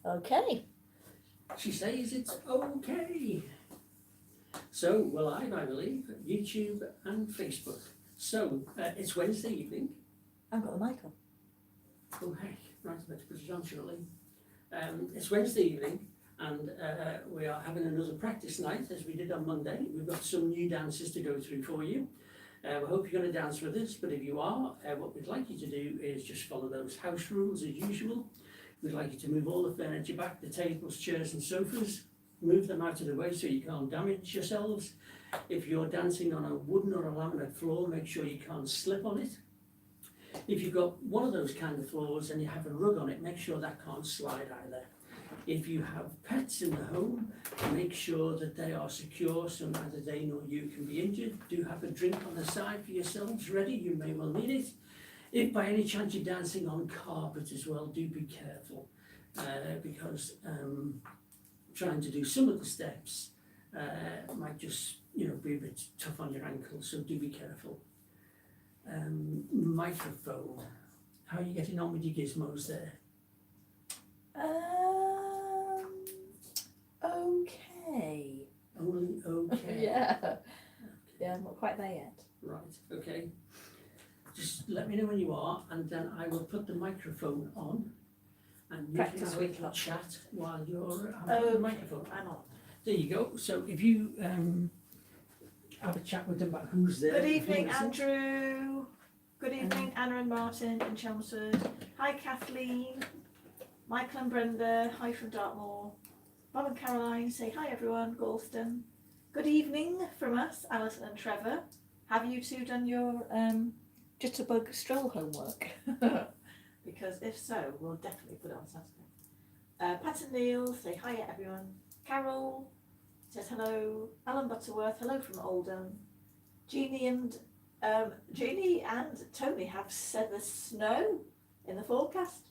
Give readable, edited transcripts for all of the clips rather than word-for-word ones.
Okay. She says it's okay. So we're live, I believe, YouTube and Facebook. So it's Wednesday evening. I've got the mic on. Oh heck, right, I better put it on shortly. It's Wednesday evening and we are having another practice night as we did on Monday. We've got some new dances to go through for you. We hope you're going to dance with us, but if you are, what we'd like you to do is just follow those house rules as usual. We'd like you to move all the furniture back, the tables, chairs and sofas. Move them out of the way so you can't damage yourselves. If you're dancing on a wooden or a laminate floor, make sure you can't slip on it. If you've got one of those kind of floors and you have a rug on it, make sure that can't slide either. If you have pets in the home, make sure that they are secure so neither they nor you can be injured. Do have a drink on the side for yourselves ready, you may well need it. If by any chance you're dancing on carpet as well, do be careful because trying to do some of the steps might just be a bit tough on your ankles, so do be careful. Microphone, how are you getting on with your gizmos there? Okay. Only okay? Yeah. Yeah, I'm not quite there yet. Right, okay. Just let me know when you are and then I will put the microphone on and you Practice can have a with little us. chat while you're on the microphone. I'm on. There you go. So if you have a chat with them about who's there. Good evening, listen. Andrew. Good evening, Anna and Martin in Chelmsford. Hi, Kathleen. Michael and Brenda. Hi from Dartmoor. Bob and Caroline say hi, everyone. Galston. Good evening from us, Alison and Trevor. Have you two done your jitterbug stroll homework? Because if so, we'll definitely put it on Saturday. Pat and Neil say hi, everyone. Carol says hello. Alan Butterworth, hello from Oldham. Jeannie and Tony have said there's snow in the forecast.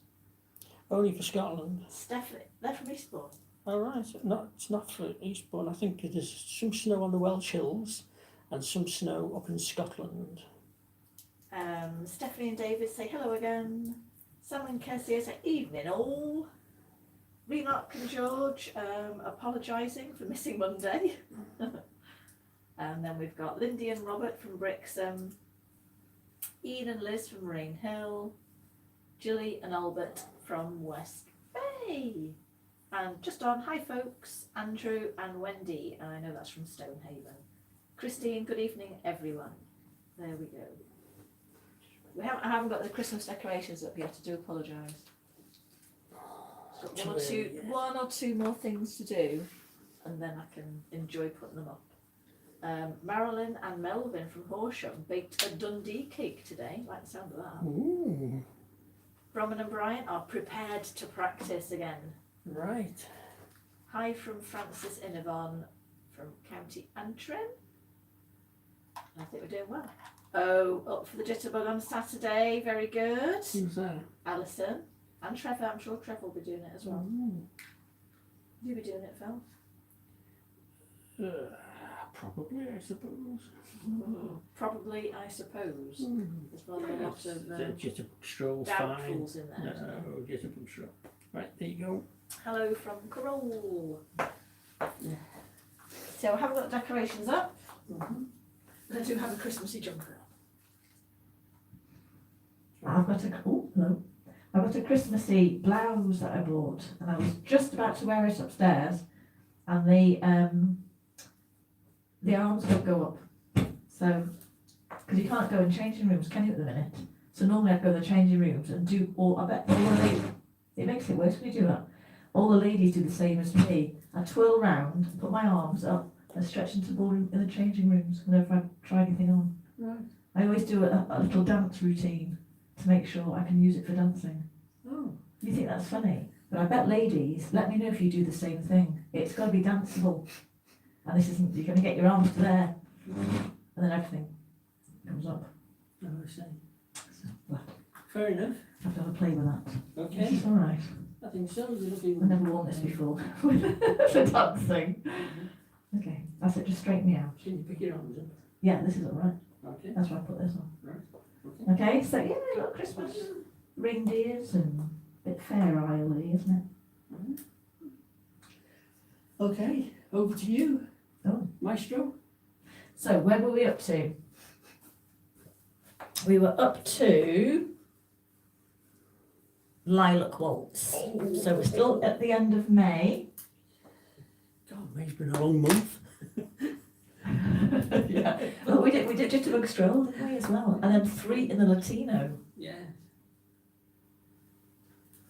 Only for Scotland. Stephanie, they're from Eastbourne. All right. No, it's not for Eastbourne. I think there's some snow on the Welsh Hills and some snow up in Scotland. Stephanie and David say hello again. Sam and Kessie say evening all. Remark and George apologising for missing Monday. And then we've got Lindy and Robert from Brixham, Ian and Liz from Rain Hill, Gilly and Albert from West Bay. And just on, hi folks, Andrew and Wendy, and I know that's from Stonehaven. Christine, good evening everyone. There we go. I haven't got the Christmas decorations up yet, I do apologise. Got one or two more things to do, and then I can enjoy putting them up. Marilyn and Melvin from Horsham baked a Dundee cake today. Like the sound of that. Ooh. Bromman and Brian are prepared to practice again. Right. Hi from Francis Inavon from County Antrim. I think we're doing well. Oh, up for the jitterbug on Saturday. Very good. Who's that? Alison and Trevor. I'm sure Trevor will be doing it as well. You'll be doing it, Phil? Probably, I suppose. Probably, I suppose. There's rather a lot of the jitterbug stroll's fine. doubtfuls in there. No, jitterbug stroll. Right, there you go. Hello from Carol. So I haven't got the decorations up, but I do have a Christmassy jumper up. I've got a Christmassy blouse that I bought, and I was just about to wear it upstairs, and the arms don't go up. So, because you can't go in changing rooms, can you, at the minute? So normally I'd go in the changing rooms and do I bet all the ladies, it makes it worse when you do that. All the ladies do the same as me. I twirl round, put my arms up, and stretch into the ballroom in the changing rooms whenever I try anything on. Right. I always do a little dance routine to make sure I can use it for dancing. Oh. You think that's funny? But I bet ladies, let me know if you do the same thing. It's got to be danceable. And this isn't, you're going to get your arms to there, and then everything comes up. Oh, I see. So, Fair enough. I have to have a play with that. Okay. This is alright. I think so. You're looking. I've never worn this before for dancing. Okay, that's it, just straighten me out. Can you pick your arms up? Yeah, this is alright. Okay. That's why I put this on. Right. Okay, so yeah, a little Christmas reindeers and a bit fair isle-y, isn't it? Okay, over to you, Oh. Maestro. So where were we up to? We were up to Lilac Waltz. Oh. So we're still at the end of May. God, May's been a long month. Yeah. Well, we did just a big stroll, didn't we, as well? And then 3 in the Latino. Yeah.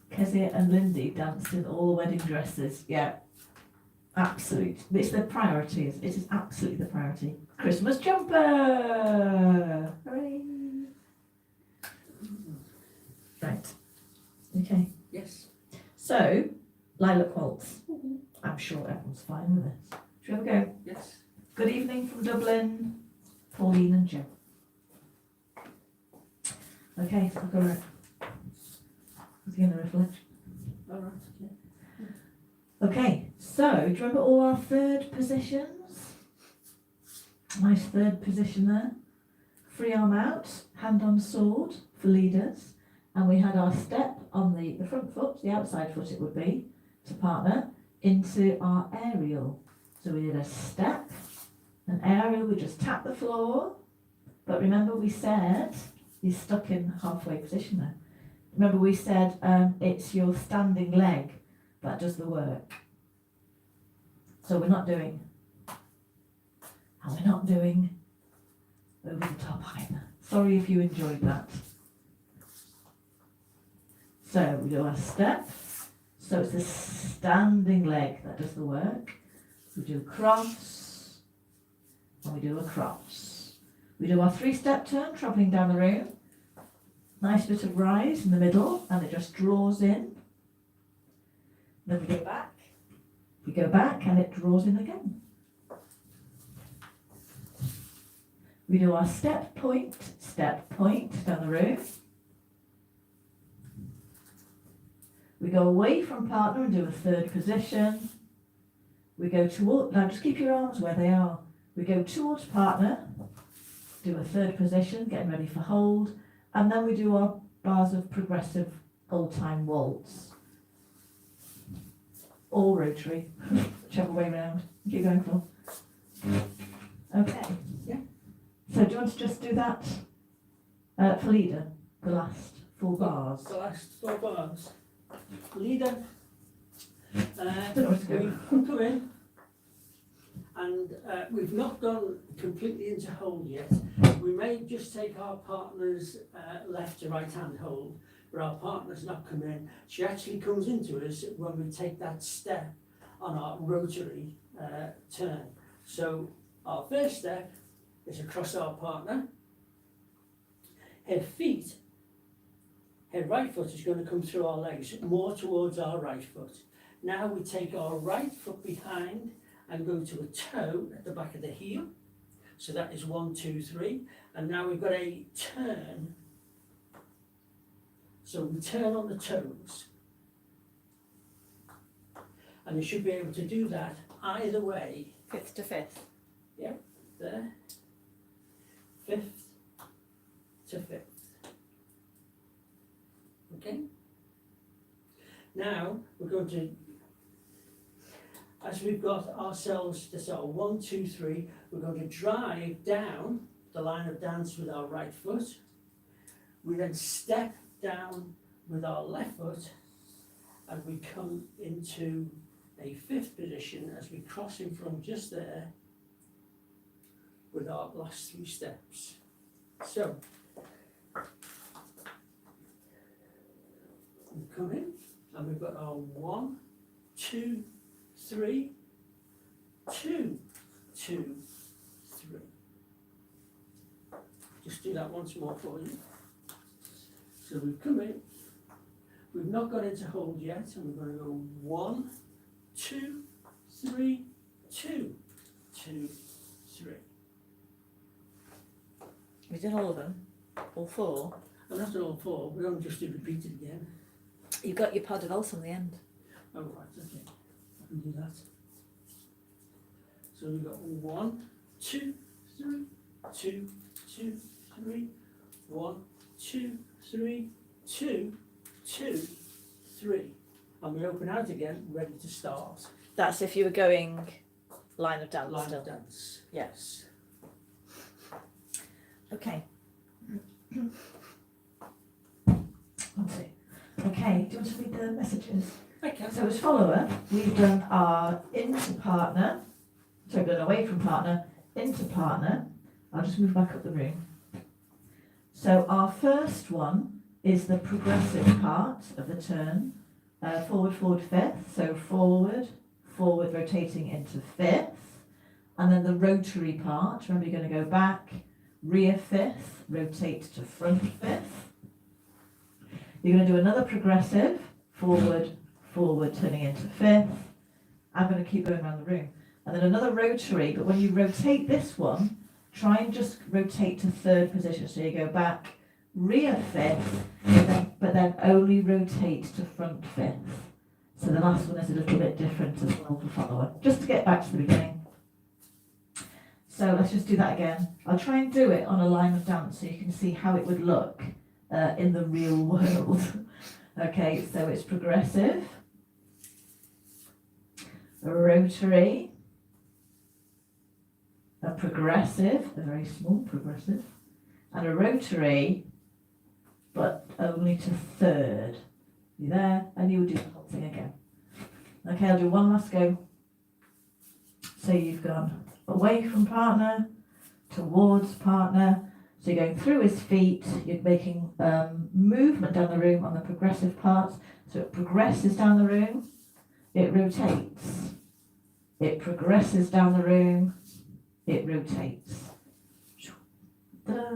Kezia and Lindy danced in all wedding dresses. Yeah. Absolute. It's the priority. It is absolutely the priority. Christmas jumper! Hooray! Right. Okay. Yes. So, Lilac Waltz. I'm sure everyone's fine with this. Shall we have a go? Yes. Good evening from Dublin, Pauline and Joe. Okay, I'll go right. Is he in the reflection? All right. Okay. Okay, so do you remember all our third positions? Nice third position there. Free arm out, hand on sword for leaders. And we had our step on the front foot, the outside foot it would be, to partner, into our aerial. So we did a step, an aerial, we just tap the floor. But remember we said, he's stuck in halfway position there. Remember we said it's your standing leg that does the work. So we're not doing over the top either. Sorry if you enjoyed that. So we do our step. So it's the standing leg that does the work. We do cross, and we do a cross. We do our 3-step turn, travelling down the room. Nice bit of rise in the middle, and it just draws in. Then we go back. We go back, and it draws in again. We do our step point down the room. We go away from partner and do a third position. We go toward, now just keep your arms where they are. We go towards partner, do a third position, getting ready for hold, and then we do our bars of progressive old-time waltz. Or rotary, whichever way round. Keep going, Phil. Okay. Yeah. So do you want to just do that for leader, the last 4 bars? The last 4 bars. Leader. Don't know where to go. We come in, and we've not gone completely into hold yet. We may just take our partner's left to right hand hold, but our partner's not come in. She actually comes into us when we take that step on our rotary turn. So our first step is across our partner. Her feet, her right foot is going to come through our legs, more towards our right foot. Now we take our right foot behind and go to a toe at the back of the heel. So that is 1, 2, 3. And now we've got a turn. So we turn on the toes. And you should be able to do that either way. 5th to 5th. There. 5th to 5th. Okay? Now we're going to, as we've got ourselves to sort of 1, 2, 3, we're going to drive down the line of dance with our right foot. We then step down with our left foot, and we come into a 5th position as we cross in from just there with our last 3 steps. So we come in, and we've got our 1, 2, 3, 2, 2, 3. Just do that once more for you. So we've come in, we've not gone into hold yet, and we're going to go 1, 2, 3, 2, 2, 3. We've done all of them, all 4. And that's all 4, we're going to just do repeat it again. You've got your pas de valse on the end. Oh, right, okay. I can do that. So we've got 1, 2, 3, 2, 2, 3, 1, 2, 3, 2, 2, 3. and we open out again, ready to start. That's if you were going line of dance Line still. of dance. Yes. Okay. Okay, do you want to read the messages? Okay. So as follower, we've done our into partner, so we've done away from partner, into partner. I'll just move back up the room. So our first one is the progressive part of the turn, forward, forward, fifth. So forward, forward, rotating into fifth. And then the rotary part, remember you're going to go back, rear fifth, rotate to front fifth. You're going to do another progressive, forward, forward, turning into fifth. I'm going to keep going around the room. And then another rotary, but when you rotate this one, try and just rotate to third position. So you go back, rear fifth, but then only rotate to front fifth. So the last one is a little bit different as well for follower, just to get back to the beginning. So let's just do that again. I'll try and do it on a line of dance so you can see how it would look in the real world. Okay, so it's progressive, a rotary, a progressive, a very small progressive, and a rotary, but only to third. You there? And you will do the whole thing again. Okay, I'll do one last go. So you've gone away from partner, towards partner. So you're going through his feet, you're making movement down the room on the progressive parts. So it progresses down the room, it rotates. It progresses down the room, it rotates. Ta-da.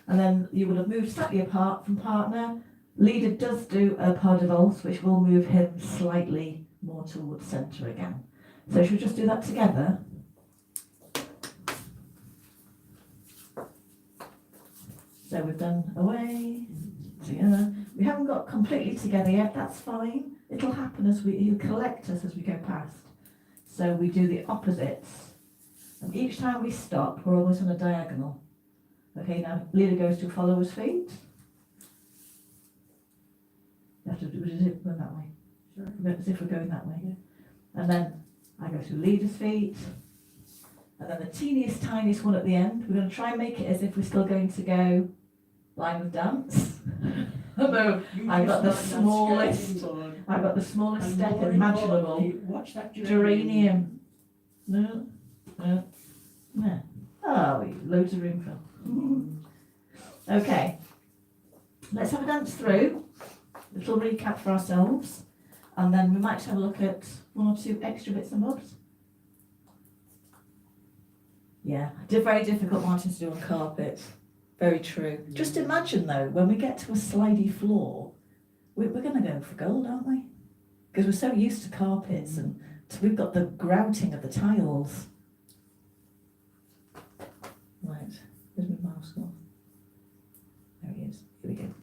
And then you will have moved slightly apart from partner. Leader does do a pas de valse, which will move him slightly more towards centre again. So should we just do that together? So we've done away, together. We haven't got completely together yet, that's fine. It'll happen as he'll collect us as we go past. So we do the opposites. And each time we stop, we're always on a diagonal. Okay, now leader goes to follower's feet. You have to do as if we're that way. Sure. As if we're going that way. Yeah. And then I go to leader's feet. And then the teeniest, tiniest one at the end. We're going to try and make it as if we're still going to go line of dance. Although I've got the smallest step imaginable. Watch that Geranium. No. No. Oh, loads of room for. Okay. Let's have a dance through. A little recap for ourselves. And then we might have a look at one or two extra bits and bobs. Yeah, very difficult Martin to do on carpet. Very true. Just imagine though, when we get to a slidey floor, we're going to go for gold, aren't we? Because we're so used to carpets and we've got the grouting of the tiles. Right, where's my mouse gone? There he is. Here we go.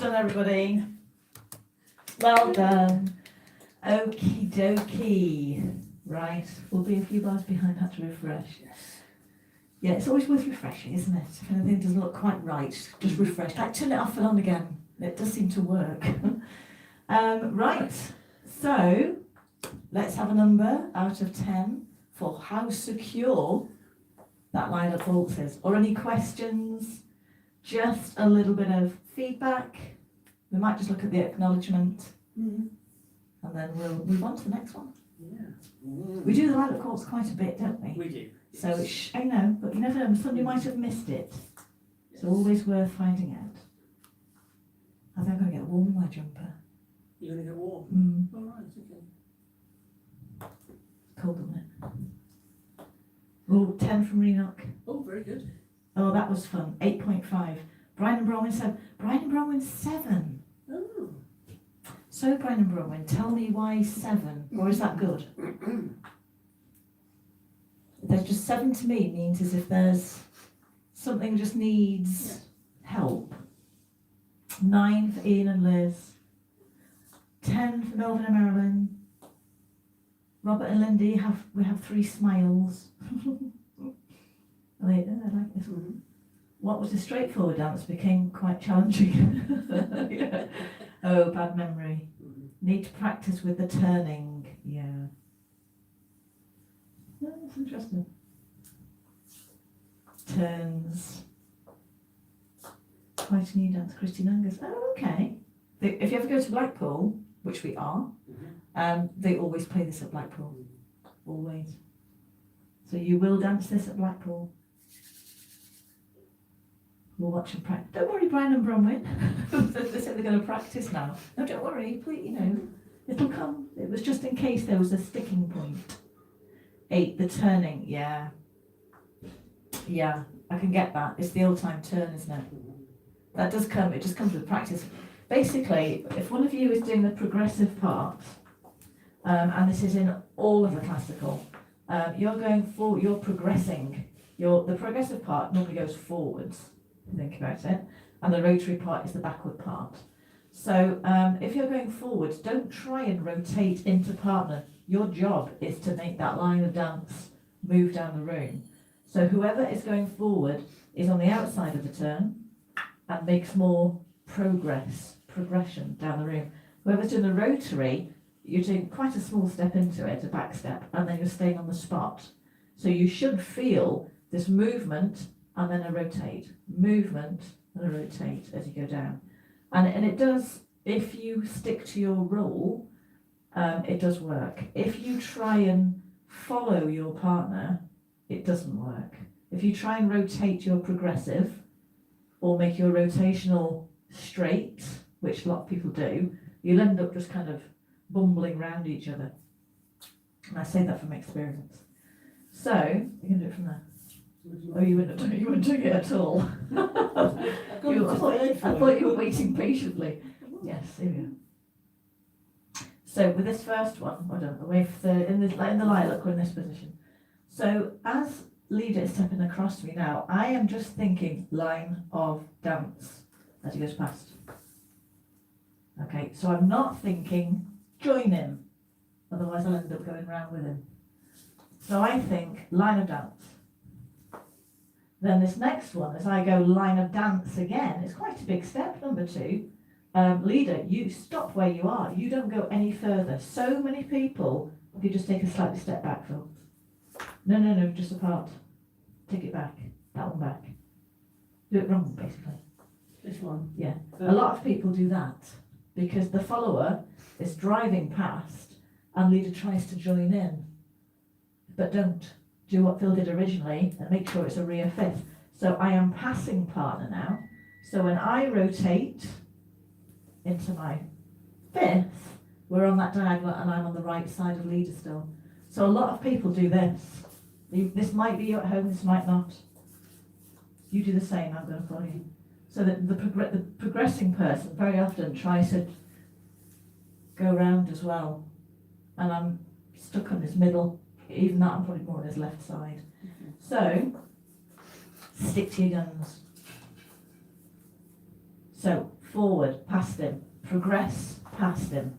done, everybody. Well done. Okie dokie. Right, we'll be a few bars behind, had to refresh. Yeah, it's always worth refreshing, isn't it? If anything doesn't look quite right, just refresh. Like, turn it off and on again. It does seem to work. Right, so let's have a number out of 10 for how secure that lilac vault is. Or any questions? Just a little bit of feedback. We might just look at the acknowledgement and then we'll move on to the next one. Yeah. We do the lilac vaults quite a bit, don't we? We do. So it's, I know, but you never know, somebody might have missed it. It's always worth finding out. I think I'm going to get warm in my jumper. You're going to get warm? All right, okay. Cold, isn't it? Oh, 10 from Renock. Oh, very good. Oh, that was fun. 8.5. Brian and Bronwyn 7. Brian and Bronwyn 7. Oh. So, Brian and Bronwyn, tell me why 7? Or is that good? There's just 7 to me means as if there's something just needs help. 9 for Ian and Liz. 10 for Melvin and Marilyn. Robert and Lindy we have 3 smiles. I like this one. What was a straightforward dance became quite challenging. Yeah. Oh, bad memory. Need to practice with the turning. Yeah. No, that's interesting. Turns. Quite a new dance, Christine Angus. Oh, okay. If you ever go to Blackpool, which we are, they always play this at Blackpool. Always. So you will dance this at Blackpool. We'll watch and practice. Don't worry, Brian and Bronwyn. They said they're going to practice now. No, don't worry, please, you know, it'll come. It was just in case there was a sticking point. 8, the turning, yeah. Yeah, I can get that. It's the old time turn, isn't it? That does come, it just comes with practice. Basically, if one of you is doing the progressive part, and this is in all of the classical, you're going forward, you're progressing. The progressive part normally goes forwards, if you think about it, and the rotary part is the backward part. So if you're going forwards, don't try and rotate into partner. Your job is to make that line of dance move down the room. So whoever is going forward is on the outside of the turn and makes more progression down the room. Whoever's doing the rotary, you're doing quite a small step into it, a back step, and then you're staying on the spot. So you should feel this movement and then a rotate, movement and a rotate as you go down. And it does, if you stick to your role, it does work. If you try and follow your partner, it doesn't work. If you try and rotate your progressive or make your rotational straight, which a lot of people do, you'll end up just kind of bumbling around each other. And I say that from experience. So, you can do it from there. Oh, you weren't doing it at all. I thought you were waiting patiently. Yes, here we go. So with this first one, well done, away in the lilac, we're in this position. So as leader is stepping across to me now, I am just thinking line of dance as he goes past. Okay, so I'm not thinking join him, otherwise I'll end up going round with him. So I think line of dance. Then this next one, as I go line of dance again, it's quite a big step, number 2. Leader, you stop where you are. You don't go any further. So many people, if you just take a slightly step back, Phil. No, just apart. Take it back. That one back. Do it wrong, basically. This one? Yeah. A lot of people do that because the follower is driving past and leader tries to join in. But don't. Do what Phil did originally and make sure it's a rear fifth. So I am passing partner now. So when I rotate into my fifth, we're on that diagonal and I'm on the right side of leader still. So a lot of people do this. This might be you at home, this might not. You do the same, I'm going to follow you. So that the progressing person very often tries to go round as well. And I'm stuck on this middle. Even that, I'm probably more on his left side. So, stick to your guns. So, forward, past him, progress past him.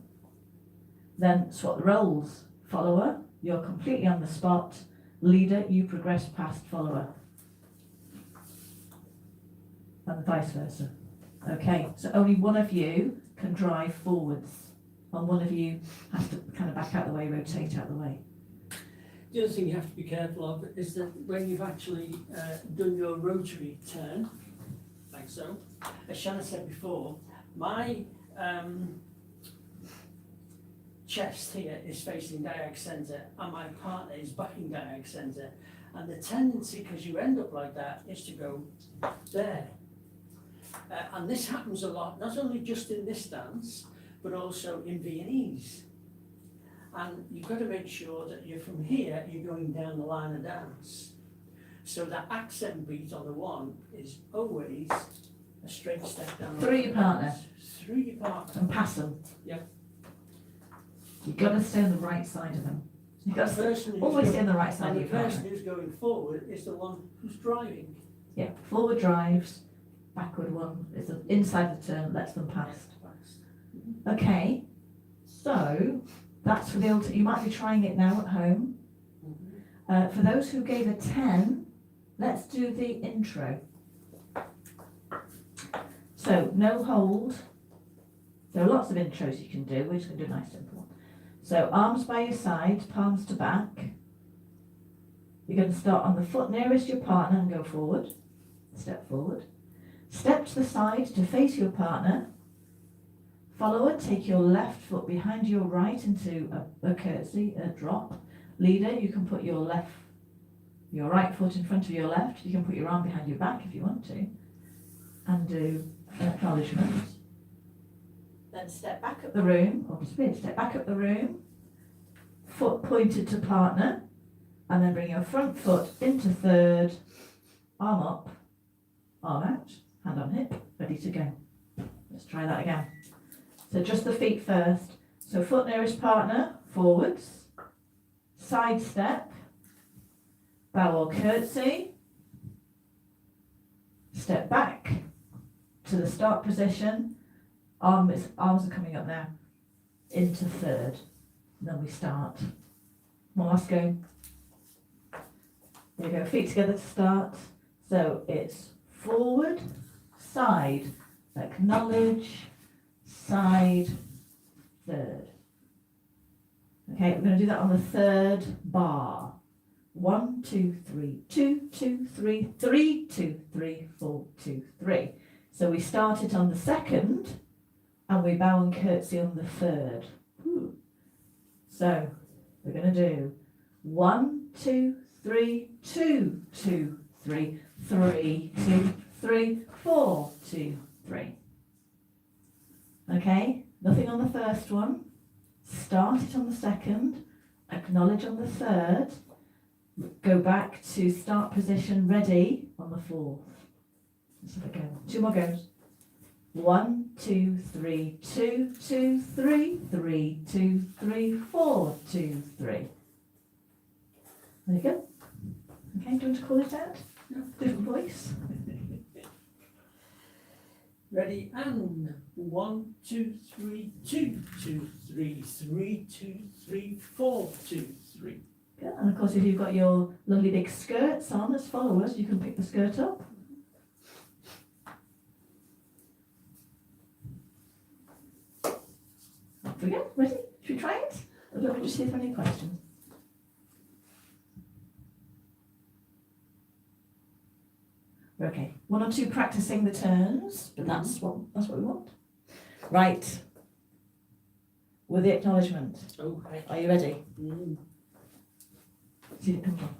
Then swap the roles. Follower, you're completely on the spot. Leader, you progress past follower. And vice versa. Okay, so only one of you can drive forwards, and one of you has to kind of back out the way, rotate out the way. The other thing you have to be careful of is that when you've actually done your rotary turn, like so, as Shanna said before, my chest here is facing diag centre and my partner is backing diag centre, and the tendency, because you end up like that, is to go there. And this happens a lot, not only just in this dance, but also in Viennese. And you've got to make sure that you're from here, you're going down the line of dance. So that accent beat on the one is always a straight step down. Through your partner. Through your partner. And pass them. Yeah. You've got to stay on the right side of them. You've got to Person who's always going- stay on the right side And of the your person partner. who's going forward is the one who's driving. Yeah, forward drives, backward one is the inside the turn, lets them pass. Okay, so that's for the old, you might be trying it now at home. For those who gave a 10, let's do the intro. So no hold. There are lots of intros you can do. We're just going to do a nice simple one. So arms by your side, palms to back. You're going to start on the foot nearest your partner and go forward. Step forward. Step to the side to face your partner. Follower, take your left foot behind your right into a curtsy, a drop. Leader, you can put your right foot in front of your left. You can put your arm behind your back if you want to. And do an acknowledgement. Then step back up the room, or spin, step back up the room. Foot pointed to partner. And then bring your front foot into third. Arm up, arm out, hand on hip, ready to go. Let's try that again. So just the feet first. So foot nearest partner, forwards, side step, bow or curtsy, step back to the start position, arms are coming up now, into third. Then we start. One last go. There you go, feet together to start. So it's forward, side, acknowledge, side, third. Okay, we're going to do that on the third bar. 1, 2, 3, 2, 2, 3, 3, 2, 3, 4, 2, 3. So we start it on the second and we bow and curtsy on the third. Ooh. So we're going to do 1, 2, 3, 2, 2, 3, 3, 2, 3, 4, 2, 3. Okay, nothing on the first one. Start it on the second, acknowledge on the third, go back to start position ready on the fourth. Let's have a go. 2 more goes. 1, 2, 3, 2, 2, 3, 3, 2, 3, 4, 2, 3. There you go. Okay, do you want to call it out? No. Different voice. Ready, and 1, 2, 3, 2, 2, 3, 3, 2, 3, 4, 2, 3. Good. And of course, if you've got your lovely big skirts on as followers, you can pick the skirt up. Off we go. Ready? Should we try it? Let me just see if there are any questions. Okay, 1 or 2 practicing the turns, but that's what we want. Right. With the acknowledgement. Oh, heck. Are you ready? See it come from.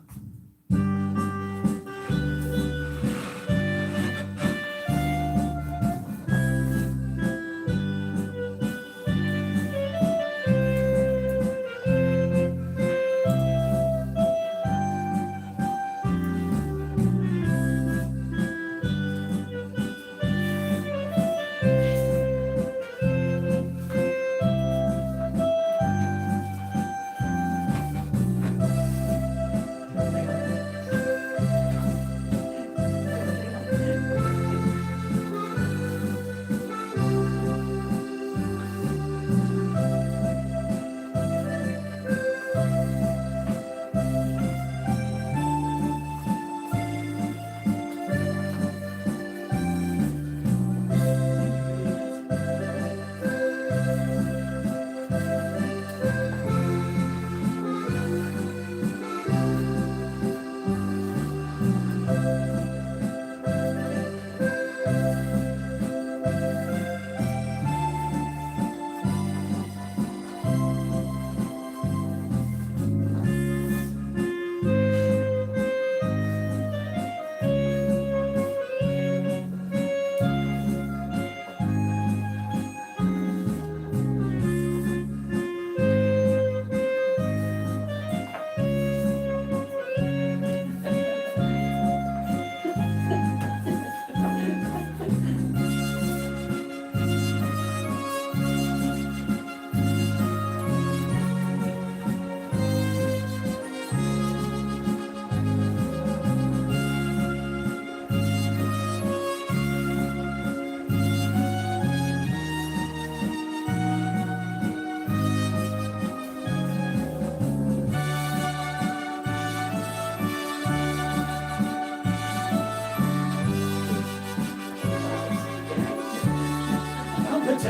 Ah,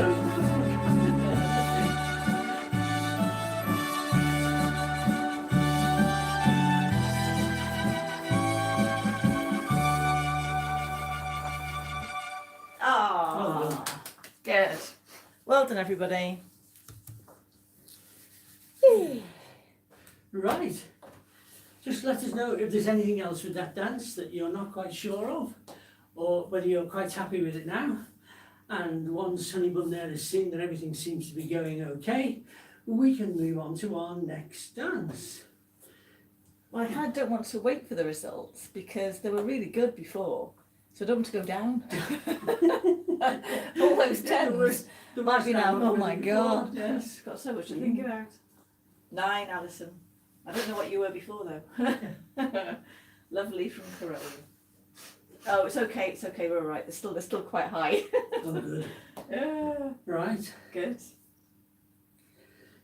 good. Well done, everybody. Right. Just let us know if there's anything else with that dance that you're not quite sure of, or whether you're quite happy with it now. And once Honeybun there has seen that everything seems to be going okay, we can move on to our next dance. Well, I kind of don't want to wait for the results because they were really good before, so I don't want to go down. All those tens might be now. Oh my God! Yes. Got so much to think about. 9, Alison. I don't know what you were before though. Lovely from Corona. Oh, it's okay. It's okay. We're all right. They're still quite high. Oh, good. Yeah. Right. Good.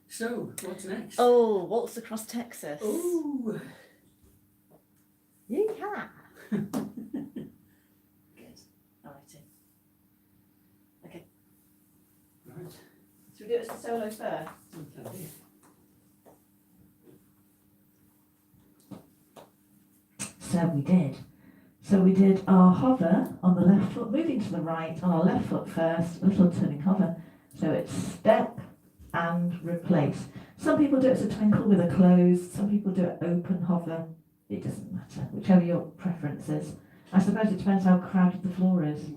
So, what's next? Oh, Waltz Across Texas. Ooh. Yeehaw. Good. Alrighty. Okay. Right. Should we do it as a solo first? Okay. So we did our hover on the left foot, moving to the right on our left foot first, a little turning hover. So it's step and replace. Some people do it as a twinkle with a close, some people do it open hover. It doesn't matter, whichever your preference is. I suppose it depends how crowded the floor is.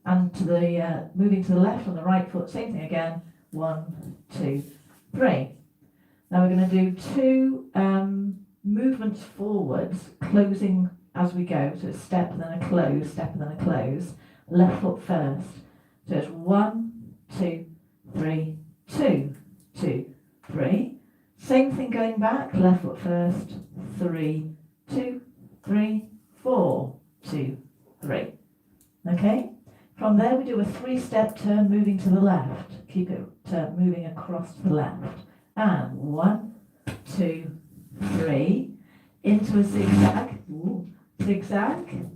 And to the moving to the left on the right foot, same thing again. 1, 2, 3. Now we're going to do 2 movements forwards, closing as we go. So it's step and then a close, step and then a close. Left foot first. So it's 1, 2, 3, 2, 2, 3. Same thing going back. Left foot first. 3, 2, 3, 4, 2, 3. Okay. From there we do a 3-step turn moving to the left. Keep it moving across to the left. And 1, 2, 3. Into a zigzag. Ooh. Zigzag.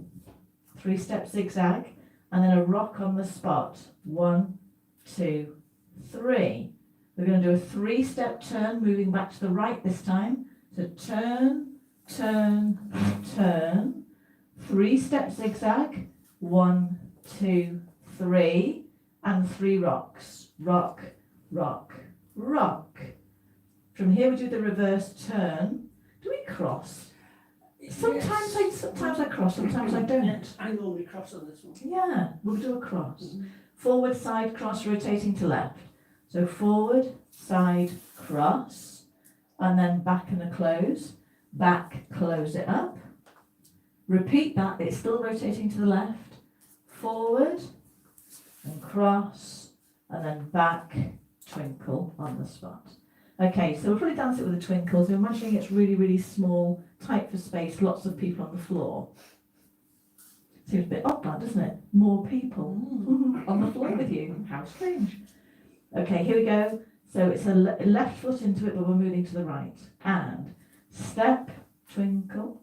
3-step zigzag. And then a rock on the spot. 1, 2, 3. We're going to do a 3-step turn moving back to the right this time. So turn, turn, turn. 3-step zigzag. 1, 2, 3, and 3 rocks. Rock, rock, rock. From here we do the reverse turn. Do we cross? Sometimes I cross, sometimes I don't. Yes, I normally cross on this one. Yeah, we'll do a cross. Mm-hmm. Forward, side, cross, rotating to left. So forward, side, cross, and then back and a close. Back, close it up. Repeat that, it's still rotating to the left. Forward and cross, and then back, twinkle on the spot. Okay, so we'll probably dance it with a twinkle. So imagining it's really, really small, tight for space, lots of people on the floor. Seems a bit odd, that, doesn't it? More people on the floor with you. How strange. Okay, here we go. So it's a left foot into it, but we're moving to the right. And step, twinkle,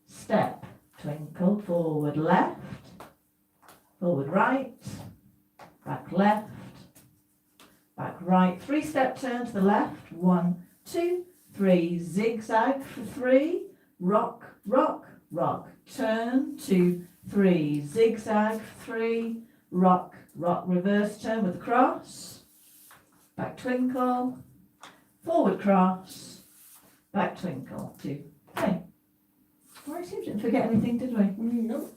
step, twinkle, forward, left. Forward right, back left, back right. 3-step turn to the left. 1, 2, 3. Zigzag for 3. Rock, rock, rock. Turn, 2, 3. Zigzag for 3. Rock, rock. Reverse turn with a cross. Back twinkle. Forward cross. Back twinkle. 2, 3. Well, I seem to didn't forget anything, did we? No.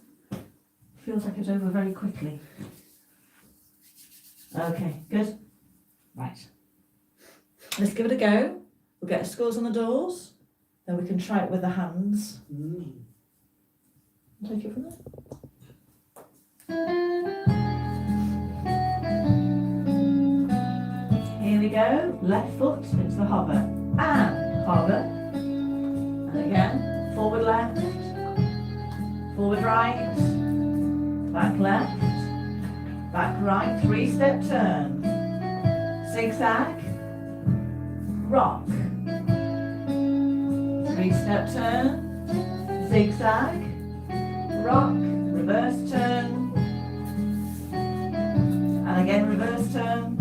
Feels like it's over very quickly. Okay, good. Right. Let's give it a go. We'll get our scores on the doors. Then we can try it with the hands. Take it from there. Here we go. Left foot into the hover. And hover. And again. Forward left. Forward right. Back left, back right, 3-step turn, zigzag, rock, 3-step turn, zigzag, rock, reverse turn, and again reverse turn,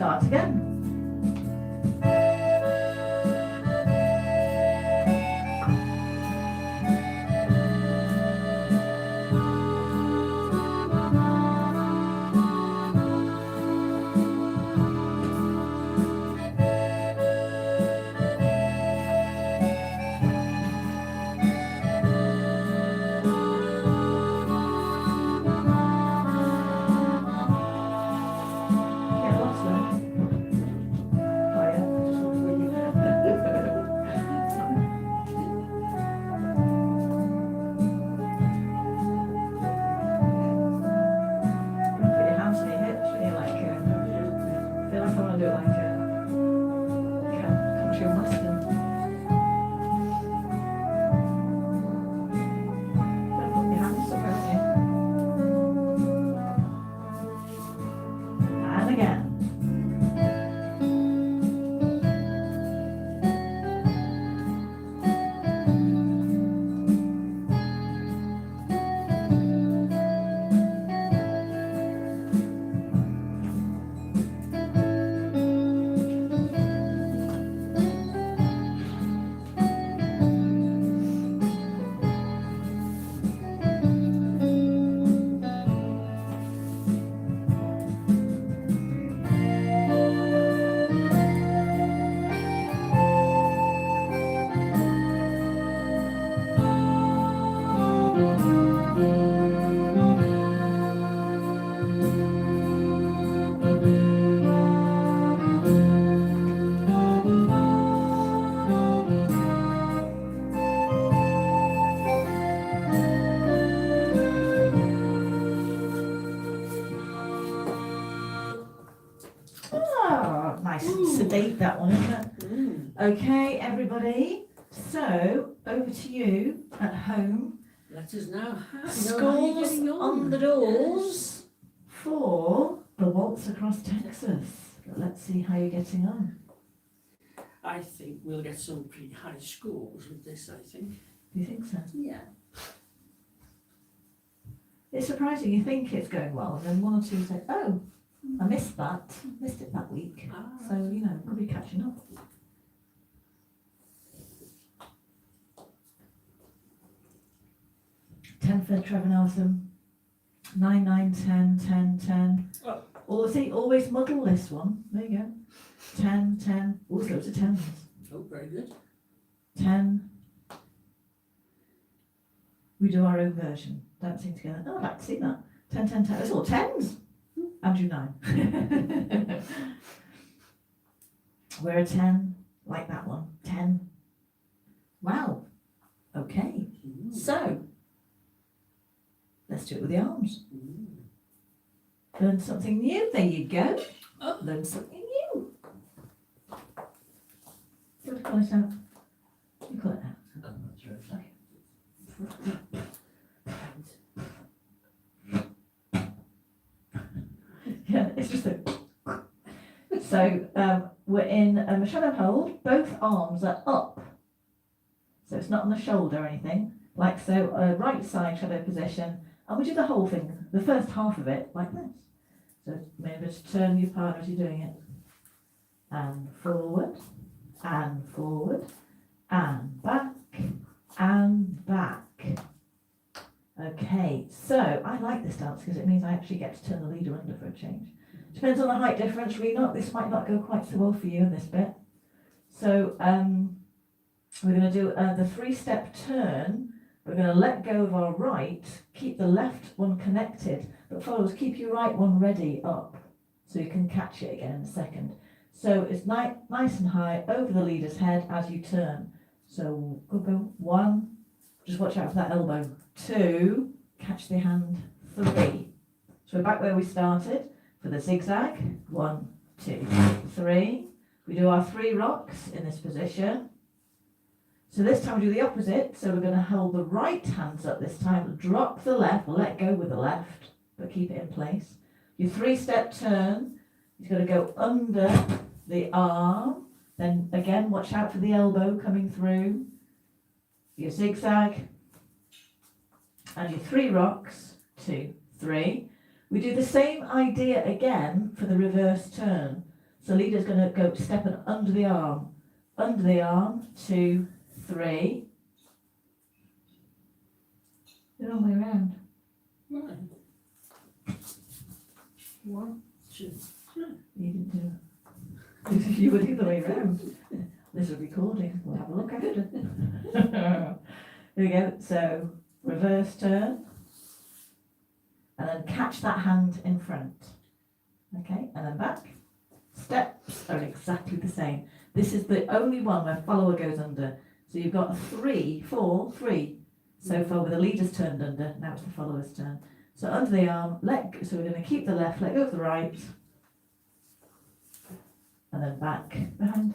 start again. Get lost there. Oh yeah, just looks really Put your hands on your hips, feel like feel like I want to do it like a country and western. But put your hands somewhere on you. And again. Oh, nice and sedate that one, isn't it? Okay, everybody. So, over to you at home. Let us now know how you're Scores getting on the doors for the waltz across Texas. Let's see how you're getting on. I think we'll get some pretty high scores with this, I think. Do you think so? Yeah. It's surprising. You think it's going well, and then one or two say, "Oh, I missed that. Missed it that week." So could be catching up. Ten for Trevor Nelson. 9, 9, 10, 10, 10. Oh. Or see, always muddle this one. There you go. 10, 10. Always loads of tens. Oh, very good. 10. We do our own version. Don't sing together. Oh, I'd like to see that. 10, 10, 10. It's all tens. Andrew 9. We're a 10. Like that one. 10. Wow. Okay. So, let's do it with the arms. Learn something new. There you go. Oh. Learn something new. Do you call it out? You call it out. Yeah, it's just a. So we're in a shadow hold. Both arms are up. So it's not on the shoulder or anything. Like so, right side shadow position. And we do the whole thing, the first half of it, like this. So remember to turn your partner as you're doing it. And forward, and forward, and back, and back. Okay, so I like this dance because it means I actually get to turn the leader under for a change. Depends on the height difference, really not. This might not go quite so well for you in this bit. So we're going to do the 3-step turn. We're going to let go of our right, keep the left one connected, but followers, keep your right one ready up so you can catch it again in a second. So it's nice and high over the leader's head as you turn. So go 1, just watch out for that elbow. 2, catch the hand. 3. So we're back where we started for the zigzag. 1, 2, 3. We do our 3 rocks in this position. So this time we do the opposite. So we're going to hold the right hands up this time, drop the left, let go with the left, but keep it in place. Your 3-step turn, you've got to go under the arm, then again watch out for the elbow coming through. Your zigzag, and your 3 rocks, 2, 3. We do the same idea again for the reverse turn. So leader's going to go stepping under the arm. Under the arm, 2, 3. The wrong way around. Right. 1, 2, 3. You didn't do it. You were the other way around. This is recording. We'll have a look after. Here we go. So reverse turn. And then catch that hand in front. Okay, and then back. Steps are exactly the same. This is the only one where follower goes under. So you've got 3, 4, 3 so far with the leader's turned under. Now it's the follower's turn. So under the arm, so we're going to keep the left, let go of the right. And then back, behind,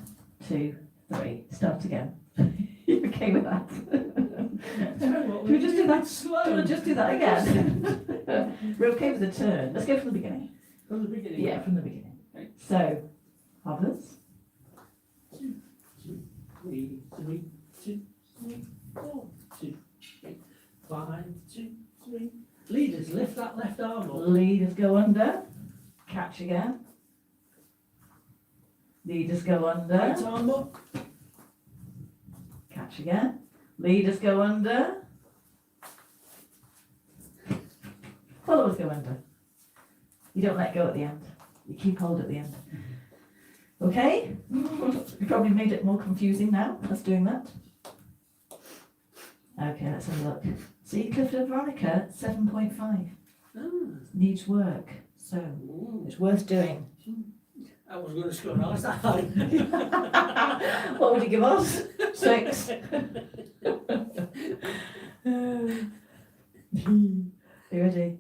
2, 3. Start again. You okay with that? Can we just do that slow? Do you want to just do that again? We're okay with the turn. Let's go from the beginning. From the beginning? Yeah, from the beginning. Okay. So, hovers. 2, 2, 3, 3, 2, 3, 4, 2, 3, 5, 2, 3. Leaders, lift that left arm up. Leaders go under. Catch again. Leaders go under. Right arm up. Catch again. Leaders go under. Followers go under. You don't let go at the end. You keep hold at the end. Okay? You probably made it more confusing now, us doing that. Okay, let's have a look. See, Clifford Veronica, 7.5. Needs work. So, Ooh. it's worth doing. I was going to score ours that high. What would you give us? 6. You ready?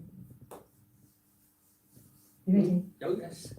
You ready? Oh, yes.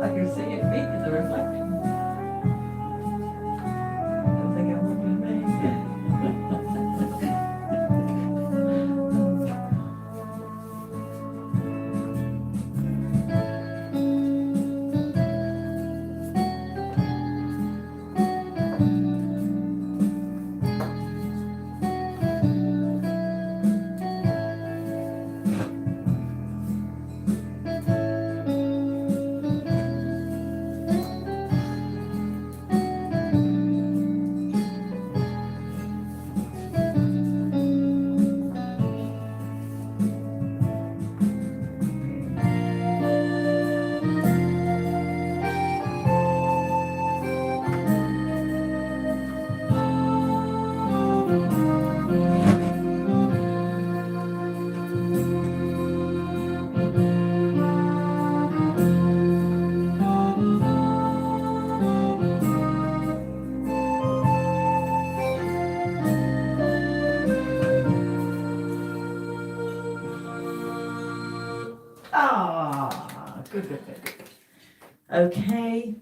I can see your feet in the reflection. Don't think it will be me. Good. Okay.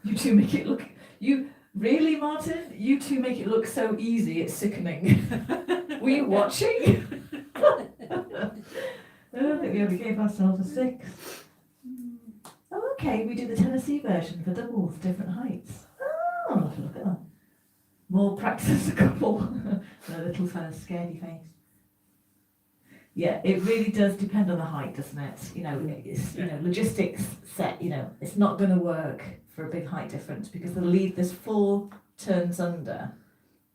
You two make it look. You really, Martin? You two make it look so easy. It's sickening. Were you watching? I don't think we only gave ourselves a 6. Oh, okay. We do the Tennessee version for doubles, different heights. Oh, I'll have to look at that. More practice as a couple. A little kind of scaredy face. Yeah, it really does depend on the height, doesn't it? You know, it's, you know, logistics set, you know, it's not going to work for a big height difference because the lead, there's 4 turns under,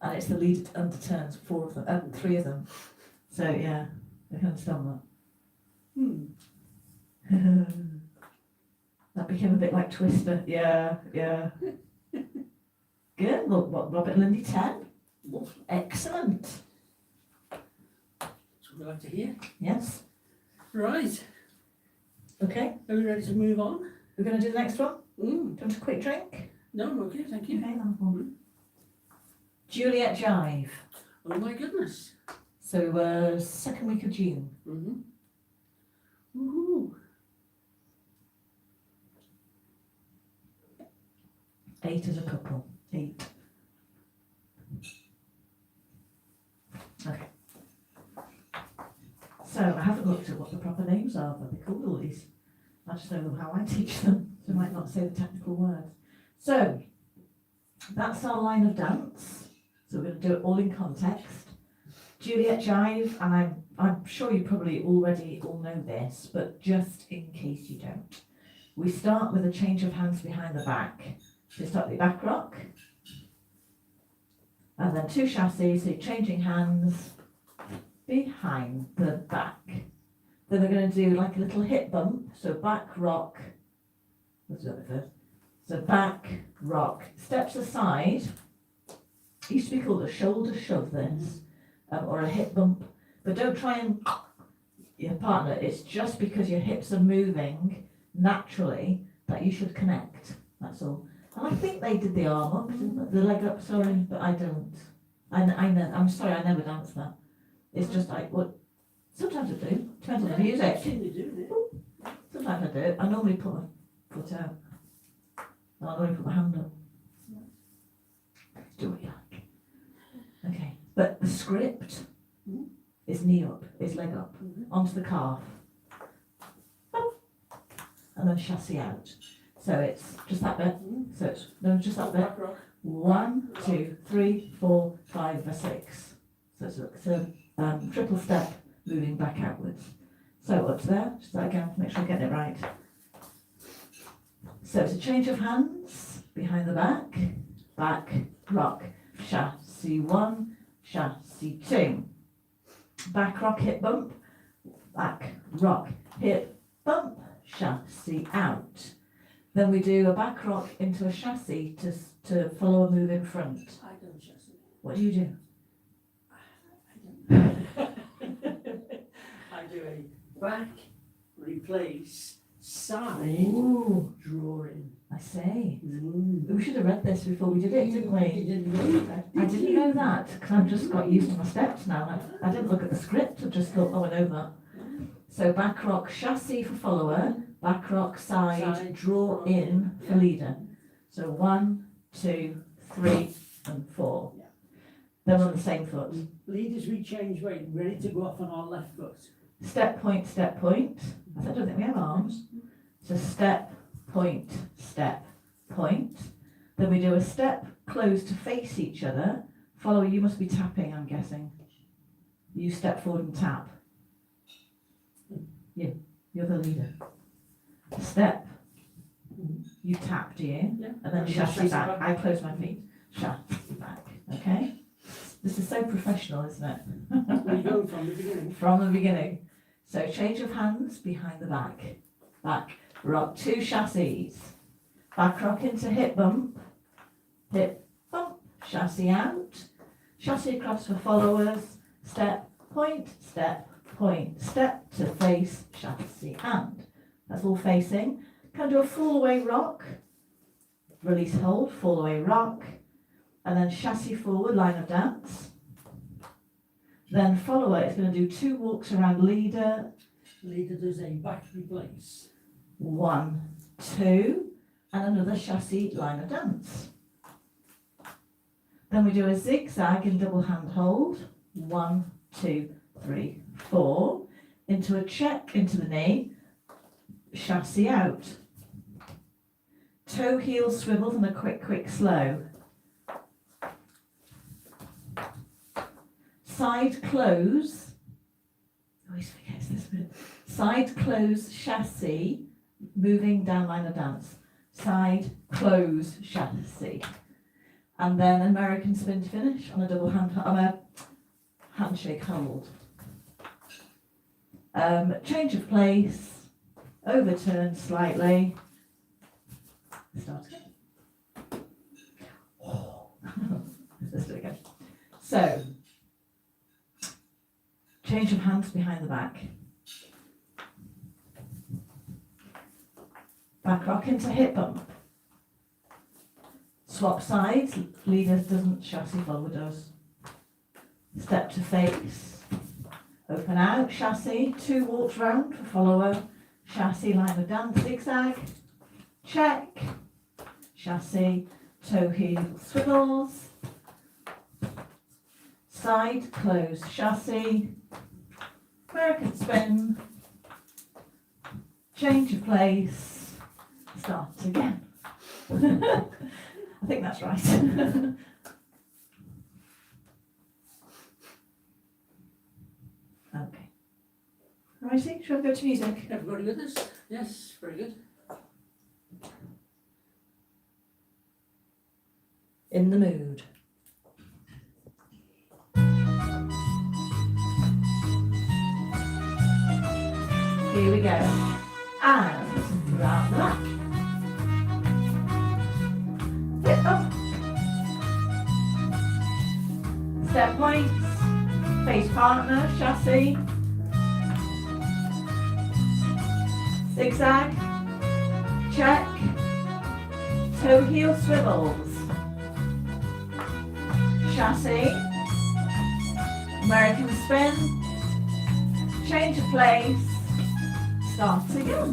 and it's the lead under turns, 4 of them, 3 of them. So yeah, I can understand that. That became a bit like Twister. Yeah. Good. Look, what, Robert Lindy 10. Lovely. Excellent. That's what we like to hear. Yes. Right. Okay. Are we ready to move on? We're going to do the next one. Mm. Do you want a quick drink? No, I'm okay, thank you. Okay, then we'll- Juliet Jive. Oh my goodness. So, second week of June. Mm-hmm. Woohoo. 8 as a couple. 8. Okay. So, I haven't looked at what the proper names are, but they're called all these. I just know how I teach them, so I might not say the technical words. So, that's our line of dance. So we're going to do it all in context. Juliet Jive, and I'm sure you probably already all know this, but just in case you don't. We start with a change of hands behind the back. So start the back rock, and then 2 chassis, so you're changing hands behind the back. Then we're going to do like a little hip bump, so back rock, let's do it first. So back rock, steps aside. It used to be called a shoulder shove this, or a hip bump, but don't try and your partner, it's just because your hips are moving naturally that you should connect, that's all. And I think they did the arm up, didn't they? The leg up, sorry, but I don't. I know, I'm sorry, I never dance that. It's just like, what, sometimes I do, depends on the music. I've seen you do it. Sometimes I do, I normally put my foot out. I normally put my hand up. Do what you like. Okay, but the script is knee up, is leg up, onto the calf, and then chassis out. So it's just that bit. So it's no, just that bit. Back rock. 1, 2, 3, 4, 5, or 6. So it's a triple step moving back outwards. So up to there. Just that again. Make sure I get it right. So it's a change of hands behind the back. Back rock. Chassis 1, chassis 2. Back rock, hip bump. Back rock, hip bump. Chassis out. Then we do a back rock into a chassis to follow a move in front. I don't chassis. What do you do? I do a back, replace, side, Ooh, drawing. I say. Mm. We should have read this before we did it, didn't we? You didn't know that. I didn't know that because I've just got used to my steps now. I didn't look at the script. I just thought, oh, I know that. So back rock, chassis for follower. Back rock, side, draw in for leader. So 1, 2, 3, and 4. Yeah. Then on the same foot. Leaders, we change weight, ready to go off on our left foot. Step, point, step, point. I don't think we have arms. So step, point, step, point. Then we do a step, close to face each other. Follower, you must be tapping, I'm guessing. You step forward and tap. You're the leader. Step. You tap, do you? Yeah. And then chassis back. I close my feet. Chassis back. Okay? This is so professional, isn't it? We go from the beginning. From the beginning. So change of hands behind the back. Back. Rock 2 chassis. Back rock into hip bump. Hip bump. Chassis out. Chassis across for followers. Step, point, step, point. Step to face, chassis and. That's all facing. Can do a fall away rock. Release hold, fall away rock. And then chassis forward, line of dance. Then follower is going to do 2 walks around leader. Leader does a back replace. 1, 2, and another chassis line of dance. Then we do a zigzag in double hand hold. 1, 2, 3, 4. Into a check into the knee. Chassis out. Toe heel swivels and a quick slow. side close, I always forget this bit, side close chassis, moving down line of dance, side close chassis, and then American spin to finish on a double on a handshake hold. Change of place, overturn slightly, start again. Let's do it again. So, change of hands behind the back. Back rock into hip bump. Swap sides, leader doesn't, chassis forward does. Step to face. Open out, chassis, 2 walks round for follower. Chassis, line of dance, zigzag. Check. Chassis, toe heel swivels. Side, close, chassis. American spin. Change of place. Start again. I think that's right. Okay. Righty, shall we go to music? Everybody with us? Yes, very good. In the mood. Here we go. And round back. Hip up. Step points. Face partner, chassis. Zigzag. Check. Toe heel swivels. Chassis. American spin. Change of place. Start again.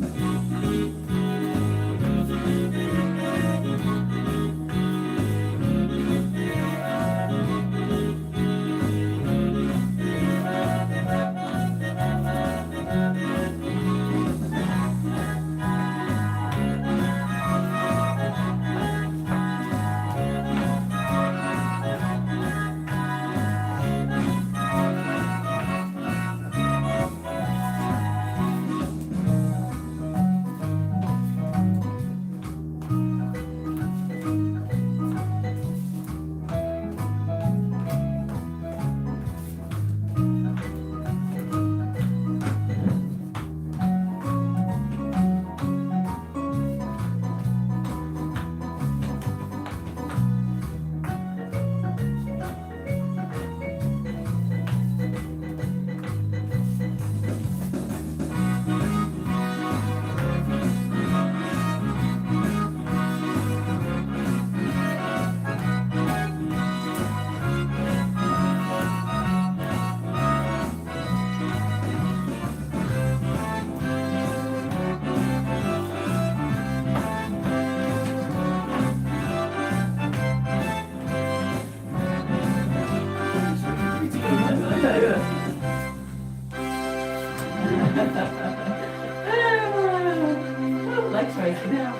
Legs raising now.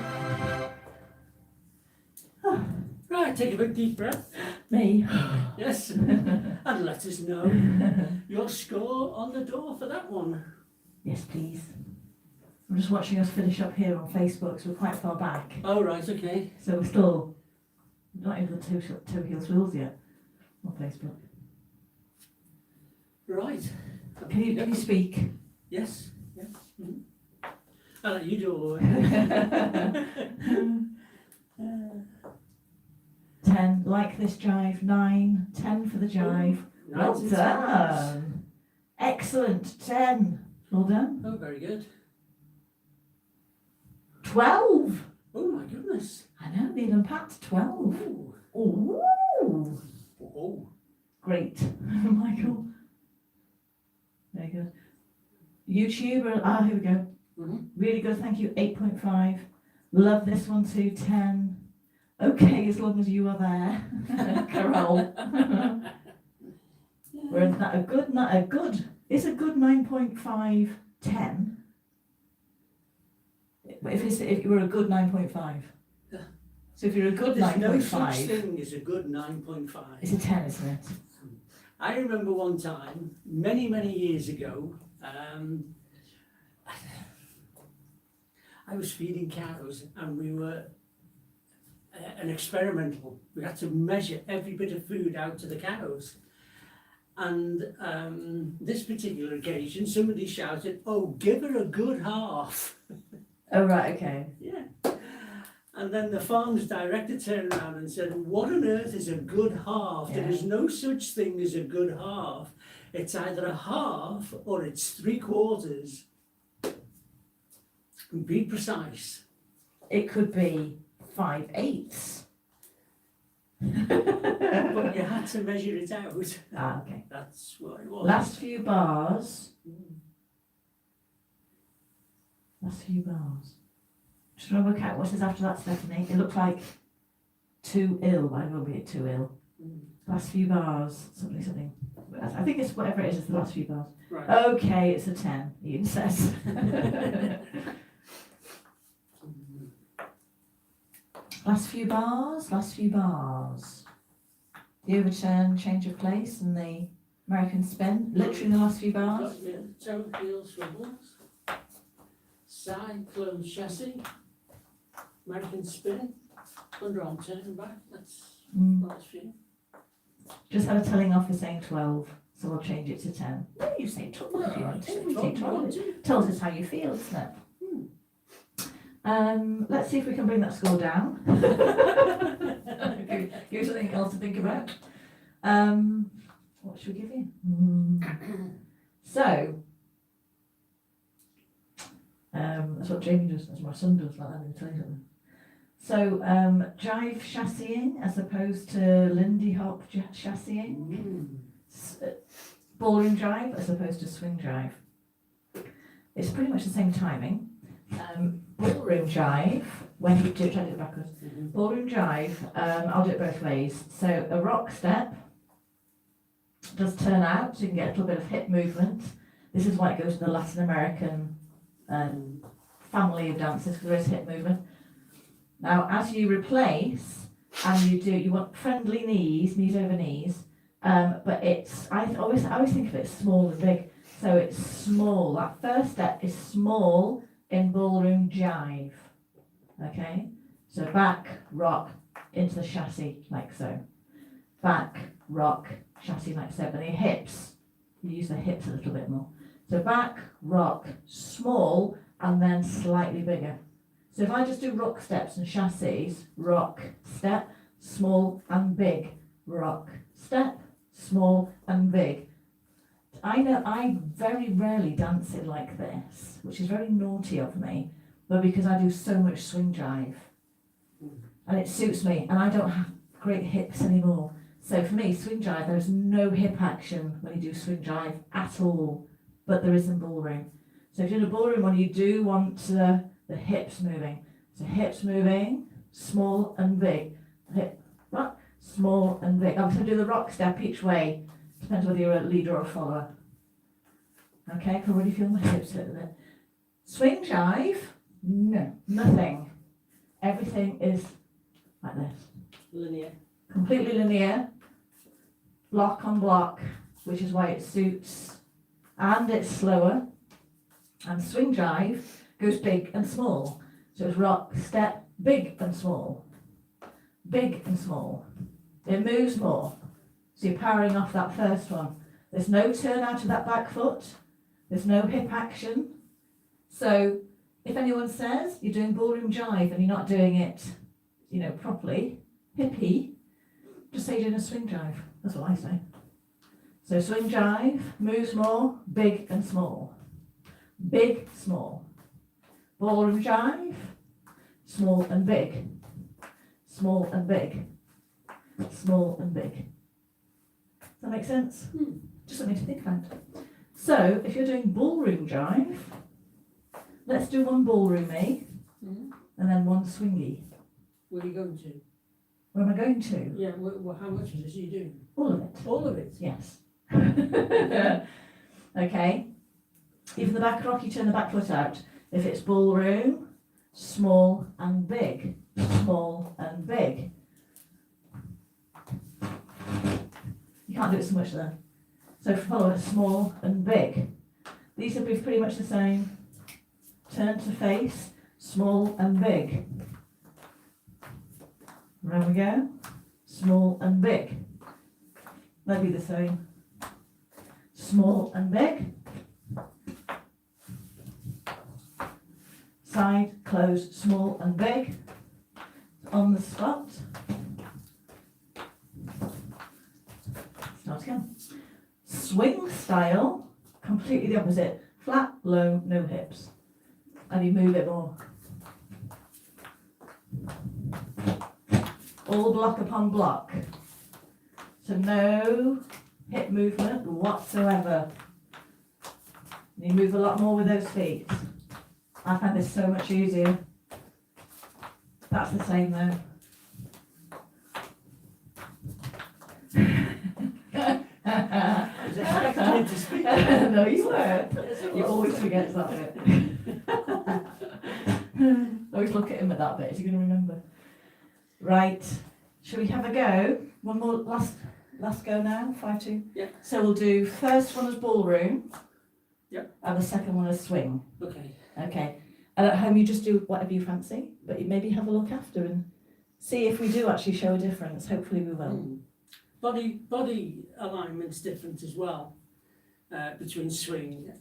Right, take a big deep breath. Me. Yes. And let us know your score on the door for that one. Yes, please. I'm just watching us finish up here on Facebook, so we're quite far back. Oh, right, okay. So we're still not even the toe heel swills yet on Facebook. Right. Can you speak? Yes. Yes. Mm-hmm. I'll let you do all the way. 10, like this jive. 9, 10 for the jive. Well Nice. done. Excellent. 10. Well done. Oh, very good. 12. Oh, my goodness. I know, Neil and Pat, 12. Ooh. Ooh. Oh. Great. Michael. Very good. YouTuber, here we go. Mm-hmm. Really good, thank you. 8.5. Love this one too. 10. Okay, as long as you are there. Carol. We're not a good, not a good. It's a good 9.5, 10. If you were a good 9.5. Yeah. So if you're a good There's no such 9.5, thing as a good 9.5. it's a 10, isn't it? I remember one time, many years ago, I was feeding cows and we were an experimental. We had to measure every bit of food out to the cows. And this particular occasion, somebody shouted, "Oh, give her a good half." Oh, right, okay. Yeah. And then the farm's director turned around and said, "What on earth is a good half? There is no such thing as a good half. It's either a half or it's 3/4. Be precise." It could be 5/8. But you had to measure it out. Ah, okay. That's what it was. Last few bars. Last few bars. Just trying to work out what is after that, Stephanie. It looks like too ill. I will be too ill. Last few bars. Something. I think it's whatever it is, it's the last few bars. Right. Okay, it's a 10, Ian says. Last few bars, last few bars. The overturn, change of place, and the American spin. Literally the last few bars. Got your toe heel swivels, side closed chassis, American spin, underarm turn and back. That's last few. Just had a telling off for saying 12, so I'll change it to 10. No, you say 12 if you want to. You say 12. Tells us how you feel, doesn't it? Let's see if we can bring that score down. Give you something else to think about. What should we give you? So, that's what Jamie does, that's what my son does, like that, I'm going to tell you something. So, jive chassising as opposed to Lindy Hop chassising. Ballroom jive as opposed to swing jive. It's pretty much the same timing. Ballroom jive, when you do, try to do it backwards. Ballroom jive, I'll do it both ways. So a rock step does turn out, so you can get a little bit of hip movement. This is why it goes to the Latin American family of dances, because there is hip movement. Now, as you replace, and you want friendly knees over knees, but it's, I always think of it as small and big. So it's small, that first step is small in ballroom jive, okay? So back, rock, into the chassis, like so. Back, rock, chassis, like so. But the hips, you use the hips a little bit more. So back, rock, small, and then slightly bigger. So if I just do rock steps and chassis, rock, step, small and big, rock, step, small and big. I know I very rarely dance it like this, which is very naughty of me, but because I do so much swing jive, and it suits me, and I don't have great hips anymore. So for me, swing jive, there's no hip action when you do swing jive at all, but there is in ballroom. So if you're in a ballroom one, you do want the hips moving. So hips moving, small and big. Hip, rock, small and big. I'm going to do the rock step each way. Depends whether you're a leader or a follower. Okay, I can already feel my hips a little bit. Swing jive, no, nothing. Everything is like this. Linear. Completely linear, block on block, which is why it suits, and it's slower. And swing jive goes big and small. So it's rock, step, big and small. Big and small. It moves more. So you're powering off that first one. There's no turn out of that back foot. There's no hip action. So if anyone says you're doing ballroom jive and you're not doing it, properly, hippie, just say you're doing a swing jive. That's what I say. So swing jive, moves more, big and small. Big, small. Ballroom jive, small and big. Small and big. Small and big. Does that make sense? Just something to think about. So, if you're doing ballroom jive, let's do one ballroomy and then one swingy. Where are you going to? Where am I going to? Yeah, how much of this are you doing? All of it. All of it? Yes. Okay. Even the back rock, you turn the back foot out. If it's ballroom, small and big. Small and big. You can't do it so much there. So follow it, small and big. These will be pretty much the same. Turn to face, small and big. Round we go. Small and big. They'll be the same. Small and big. Side, close, small and big. On the spot. Start again. Swing style, completely the opposite. Flat, low, no hips. And you move it more. All block upon block. So no hip movement whatsoever. You move a lot more with those feet. I find this so much easier. That's the same though. I was expecting him to speak. No, you weren't. You always forget that bit. Always look at him at that bit. Is he going to remember? Right. Shall we have a go? One more last go now. 5-2. Yeah. So we'll do first one as ballroom. Yeah. And the second one as swing. Okay. Okay. And at home you just do whatever you fancy, but you maybe have a look after and see if we do actually show a difference. Hopefully we will. Body alignment's different as well between swing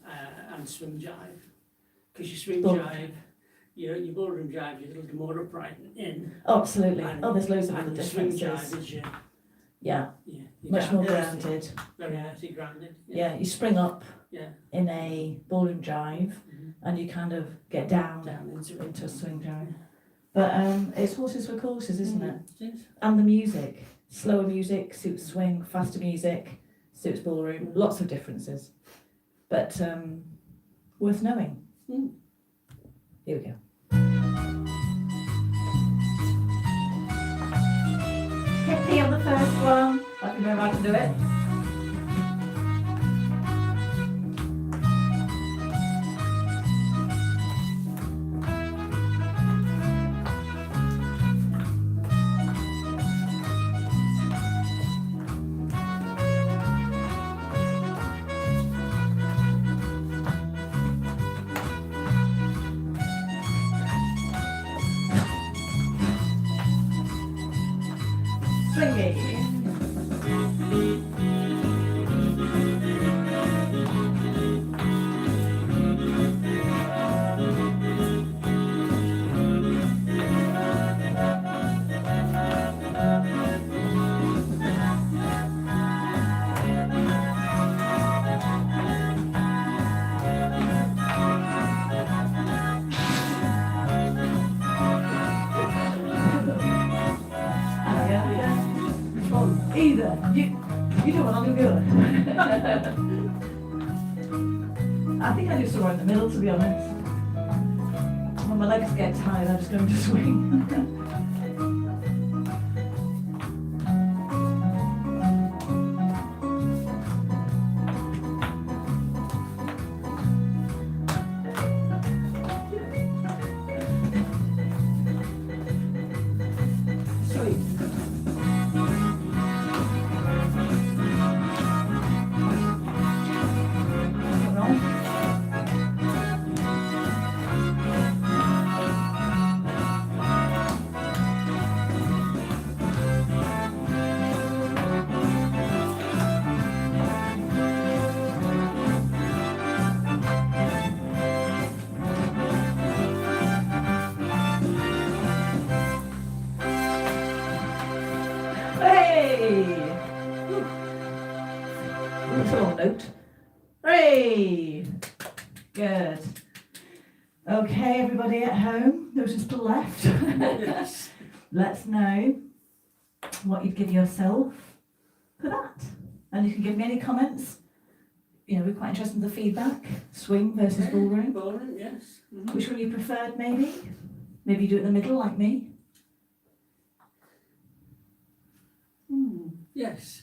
and swing jive. Because your swing jive, your ballroom jive, you're a little more upright in. Oh, absolutely. And- There's loads of and other the swing differences. jive is your, Yeah, your much more earthy, grounded. very Yeah. earthy, grounded. Yeah, you spring up Yeah. in a ballroom jive Mhm. and you kind of get down Down into it. into a swing jive. But it's horses for courses, isn't it? It is. And the music. Slower music suits swing, faster music suits ballroom. Lots of differences. But worth knowing. Mm. Here we go. Hippie on the first one. I can remember how to do it. Swingy. Either. You do one, I'll do the other. I think I do somewhere in the middle, to be honest. When my legs get tired, I just go into swing. Sweet. Hey! That's a long note. Hey! Good. Okay, everybody at home, those who still left. Yes. Let's know what you'd give yourself for that. And you can give me any comments. You know, we're quite interested in the feedback. Swing versus Yeah, ballroom. Ballroom, yes. Mhm. Which one you preferred, maybe? Maybe you do it in the middle, like me. Yes.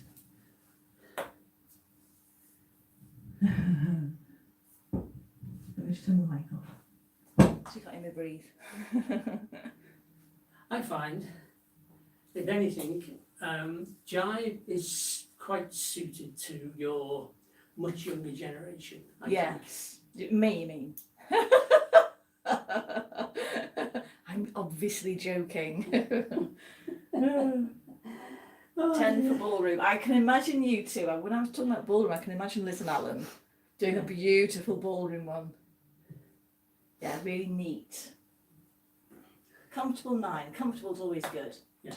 Let me just turn the mic off. So you can't hear me breathe. I find, if anything, jive is quite suited to your much younger generation. I Yes. Me, you mean? I'm obviously joking. think. Oh, 10 for dear. ballroom. I can imagine you two. When I was talking about ballroom, I can imagine Liz and Alan doing a beautiful ballroom one. Yeah, really neat. Comfortable 9. Comfortable's always good. Yeah.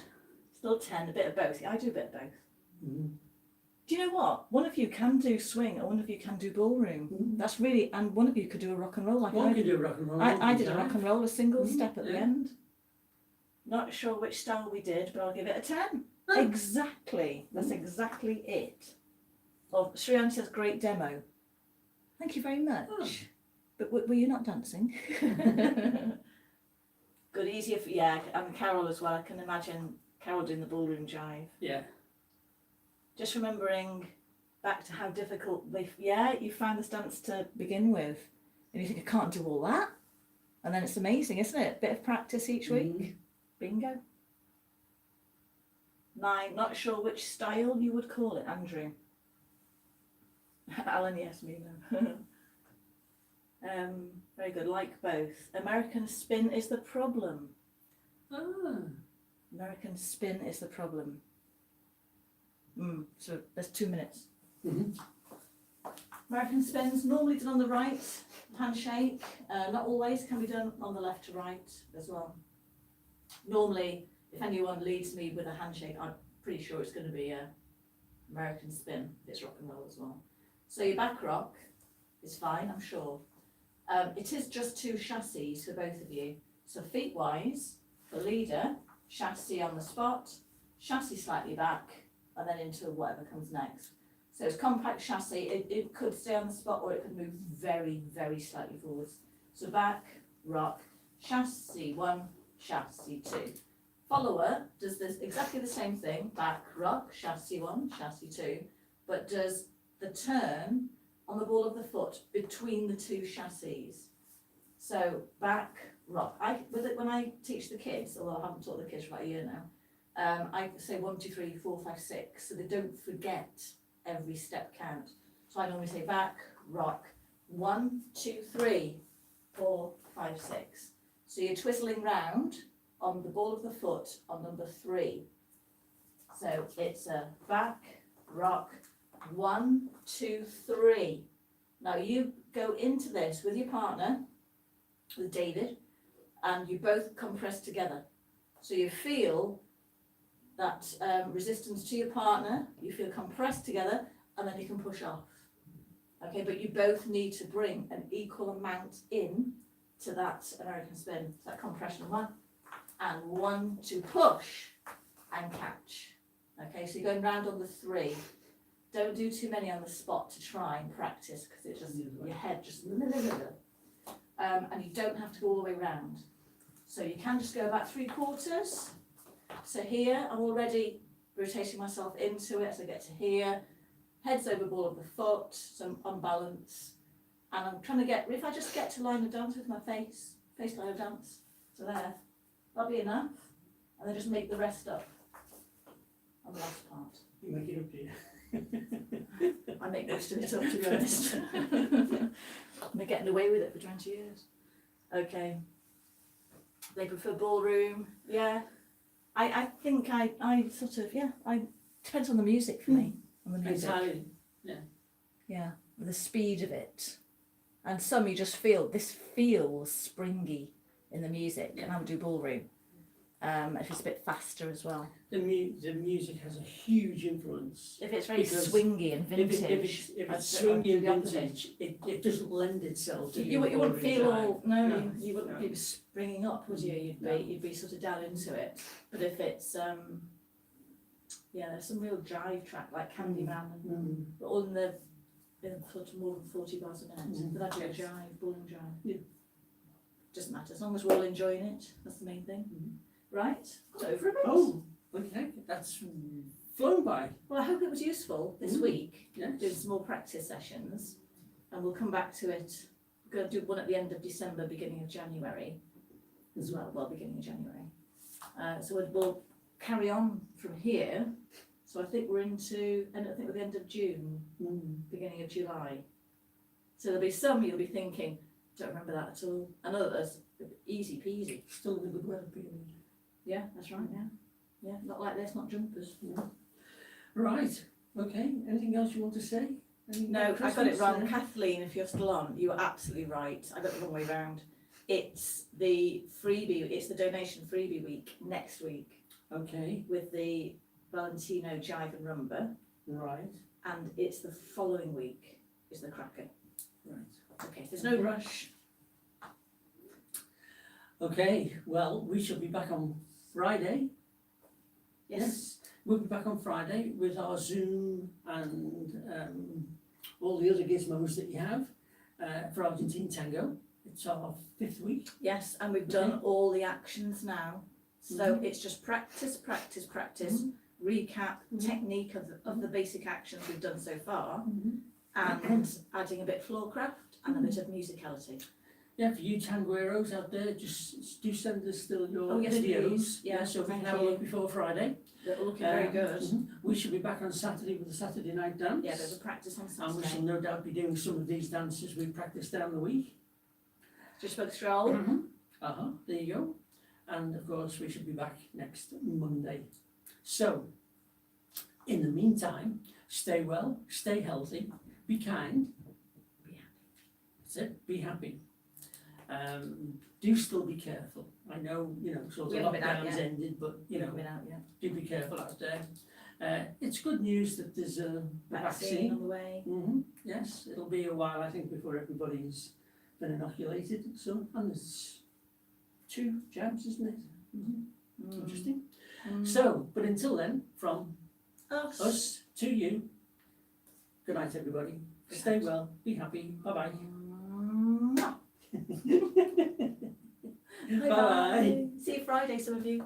Still 10, a bit of both. I do a bit of both. Mm. Do you know what? One of you can do swing and one of you can do ballroom. Mm. That's really, and one of you could do a rock and roll like One I can did. do rock and roll. I did a rock and roll, a single Mm, step at the yeah. end. Not sure which style we did, but I'll give it a 10. Oh. Exactly. That's exactly it. Oh, Sriyan says great demo. Thank you very much. Oh. But were you not dancing? Good, easier for, yeah, and Carol as well. I can imagine Carol doing the ballroom jive. Yeah. Just remembering back to how difficult you find this dance to begin with. And you think, I can't do all that. And then it's amazing, isn't it? Bit of practice each week. Bingo. 9, not sure which style you would call it, Andrew. Alan, yes, me no. Very good, like both. American spin is the problem. Ah. American spin is the problem. So there's 2 minutes. Mm-hmm. American spins normally done on the right, handshake. Not always, can be done on the left to right as well. Normally, if anyone leads me with a handshake, I'm pretty sure it's going to be a American spin. It's rock and roll as well. So your back rock is fine, I'm sure. It is just 2 chassis for both of you. So feet wise, for leader, chassis on the spot, chassis slightly back, and then into whatever comes next. So it's compact chassis, it could stay on the spot or it could move very, very slightly forwards. So back, rock, chassis 1, chassis 2. Follower does this exactly the same thing, back, rock, chassis 1, chassis 2, but does the turn on the ball of the foot between the 2 chassis. So back, rock. When I teach the kids, although I haven't taught the kids for about a year now, I say 1, 2, 3, 4, 5, 6, so they don't forget every step count. So I normally say back, rock, 1, 2, 3, 4, 5, 6. So you're twizzling round on the ball of the foot on number 3. So it's a back, rock, 1, 2, 3. Now you go into this with your partner, with David, and you both compress together. So you feel that resistance to your partner, you feel compressed together, and then you can push off. Okay, but you both need to bring an equal amount in to that American spin, that compression 1, and 1 to push and catch. Okay, so you're going round on the 3. Don't do too many on the spot to try and practice, because it's just your head just and you don't have to go all the way round. So you can just go about 3/4. So here I'm already rotating myself into it, so I get to here, heads over ball of the foot, so I'm unbalanced, and I'm trying to get, if I just get to line of dance with my face line of dance, so there, that'll be enough, and then just make the rest up on the last part. You make it up to you. I make most of it up, to be honest. I've been getting away with it for 20 years. Okay. They prefer ballroom. Yeah. I think I sort of, depends on the music for me. On the music. Entirely. Yeah. The speed of it. And some you just feel, this feels springy in the music, and I would do ballroom. If it's a bit faster as well. The music has a huge influence. If it's very Because swingy and vintage. If it's swingy and vintage, it doesn't lend itself to You wouldn't feel all, no, No. you wouldn't be springing up, would you? You'd be sort of down into it. But if it's, there's some real jive track like Candyman, but all in the sort of more than 40 bars a minute. But that's a Yes. jive, ballroom jive. Yeah. Doesn't matter, as long as we're all enjoying it, that's the main thing. Right, it's over a bit. Oh, okay, that's flown by. Well, I hope it was useful this Mm. week, Yes. doing some more practice sessions, and we'll come back to it. We're going to do one at the end of December, beginning of January as well, beginning of January. So we'll carry on from here. So So I think we're into, and I think we're the end of June, Mm. beginning of July. So there'll be some you'll be thinking, don't remember that at all, and others, easy peasy. Still in a good weather period. Yeah, that's right, yeah. Yeah, not like this, not jumpers. Right, okay, anything else you want to say? Anything No, about I got it Christmas? wrong. Kathleen, if you're still on, you were absolutely right. I got it the wrong way round. It's the freebie, it's the donation freebie week next week Okay, with the Valentino Jive and Rumba, right, and it's the following week is the cracker. right. Okay, there's no rush. Okay, well, we shall be back on Friday. Yes. We'll be back on Friday with our Zoom and all the other gizmos that you have for Argentine Tango. It's our 5th week. Yes, and we've done all the actions now. So it's just practice, practice, practice, recap, technique of the basic actions we've done so far, and adding a bit of floorcraft and a bit of musicality. Yeah, for you tangueros out there, just do send us still your Oh, yes, videos. please. Yeah, so we thank can have a you. look before Friday. They're looking very good. We shall be back on Saturday with the Saturday night dance. Yeah, there's a practice on And we shall Saturday. no doubt be doing some of these dances we practiced down the week. Just for the stroll. There you go. And of course, we should be back next Monday. So, in the meantime, stay well, stay healthy, be kind, Be happy. that's it, be happy. Do still be careful. I know, sort We of haven't been out lockdown's yet. ended, but, Been out yet. do be careful out there. It's good news that there's a vaccine. on the way. Yes, it'll be a while, I think, before everybody's been inoculated. So, and there's 2 jabs, isn't it? Interesting. So, but until then, from us to you, good night, everybody. Stay well, be happy. Bye-bye. Bye bye. See you Friday, some of you.